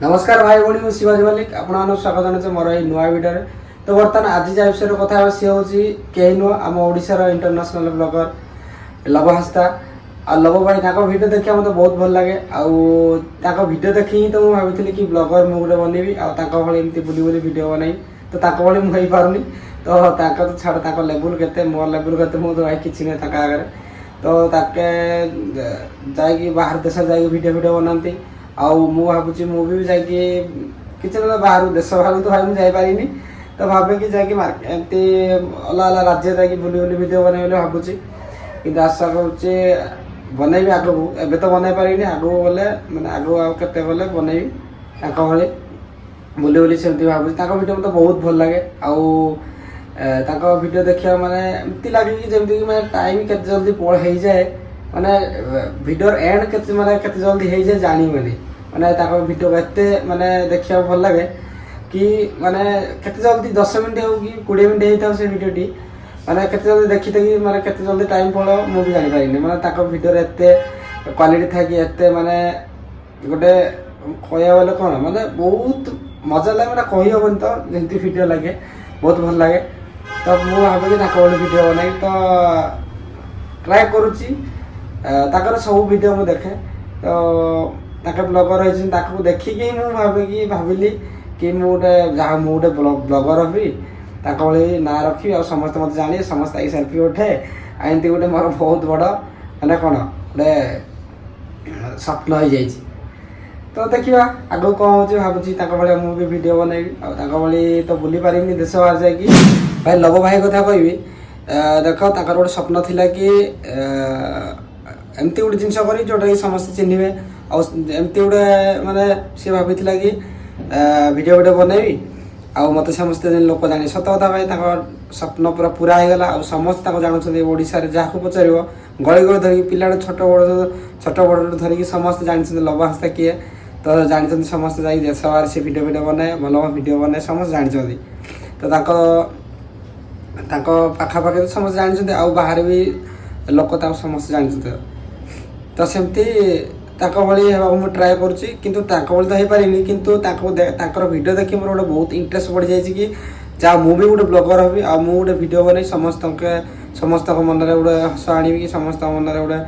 नमस्कार भाई भाई मुझे शिवाजी मल्लिक आपन स्वागत जनाऊँ मोर ये नुआ भिडियो तो बर्तमान आज जा विषय कथा सी हूँ कहीं नुह आम ओडार इंटरनेशनल ब्लगर लव हस्ता आ लव भाई भिडियो देखा मतलब बहुत भल लगे आउ भिडियो देखी तो मुझे भाई कि ब्लगर मुझे बनैबी आमती बुली बुली भिडियो बनई तो भाई मुझे पारूनी तो छाड़ लेवल के मोर लेवल के मुझे भाई किसी नहीं आगे तो जाकि बाहर देश जाकि भिडियो भिडियो बनाती आउ भावुँ मुझे जाकि किसी ना बाहर देश बाहर तो भाई मुझे जापारि तो भावे कि जाकि एमती अलग अलग राज्य जाकि बुली बुली भिडियो बनैबे भावुँ कि आशा करुचे बनैबी आगू एबे तो बनई पारि आगू गले मैंने आगू आते गले बनैबी भाई बुली बुली सेमती भावुँ भिडियो मतलब बहुत भल लगे आउ भिडियो देखा माने एमती लगे कि जमती कि मैं टाइम के जल्दी पढ़ जाए माने भिडियो एंड के माने केते जल्दी हो जाए जानी माने भिडियो एते माने देखा भल लगे कि माने केते जल्दी 10 मिनट हो कि 20 मिनट होता है से भिडियोटी माने केते जल्दी देखी कि माने केते जल्दी टाइम पड़ो मु भी जानि पारिनी माने भिडियो एते क्वालिटी था कि एते माने गोटे कहया वाले कौन माने बहुत मजा लगे माने कही हबन तो जंती भिडियो लगे बहुत भल लगे तो मु भावे कि भिडियो बनाई तो ट्राए करुच्ची सब भिडियो मुझे देखे तो ब्लगर रही देखिकी मुझे भाविली कि मुझे जहाँ मुझे ब्लगर हबी भाई ना रखी और समस्त मत जाने समस्त आई सेल्फी उठे एमती गोटे मोर बहुत बड़ मैंने कौन गोटे स्वप्न हो जाए तो देखा आगू कौन हो भावुँ भाई मुझे भिडियो बनैबी भाई तो बुली पारिनी देश बाहर जाकि भाई लव भाई कथा कहि देख गोटे स्वप्न थिला कि एमती गोटे जिनस कर जोटा कि समस्त चिन्हे आमती गोटे माने सी भाई कि भिडियो भिडियो बनैबी आ मत समस्त लोक जाने सत कथा भाई स्वप्न पूरा पूरा हो गला और समस्त जानते ओडार जहाँ पचार गली गली धरिकी पिला छोट बड़ धरिकी समस्त जानते लव हस्ता किए तो जानते समस्त जा देश बाहर से भिडियो भिडियो बनाए भल भिडियो बनाए समस्त जानते तो पाखापाखि तो समस्त जानते आउ बाहर भी लोक समस्त जानते तो सेमती भाई मुझे ट्राए करुच्ची किंतु भाई तो हो पारिनी किंतु भिडियो देखी मोर गोटे बहुत इंटरेस्ट बढ़ जाए कि जहाँ मुझे गोटे ब्लगर हबी आ मुझे गोटे भिडियो बनई समस्त मन में गोटे हस आनी कि समस्त मन में गोटे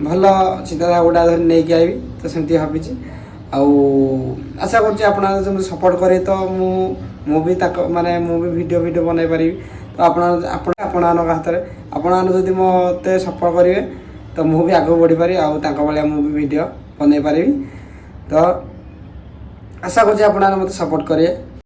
भल चिंताधारा गोटा धरी नहीं आईबी तो सेमती भावी आशा कर सपोर्ट करे तो मुझे माने मुझे भिडियो भिडियो बनई पारि तो आपण हाथ में आपण जदि मत सपोर्ट करेंगे तो मुझे आगे बढ़ी पारि भाया मुझे भिडियो बनई पारि तो आशा कर मत सपोर्ट करेंगे।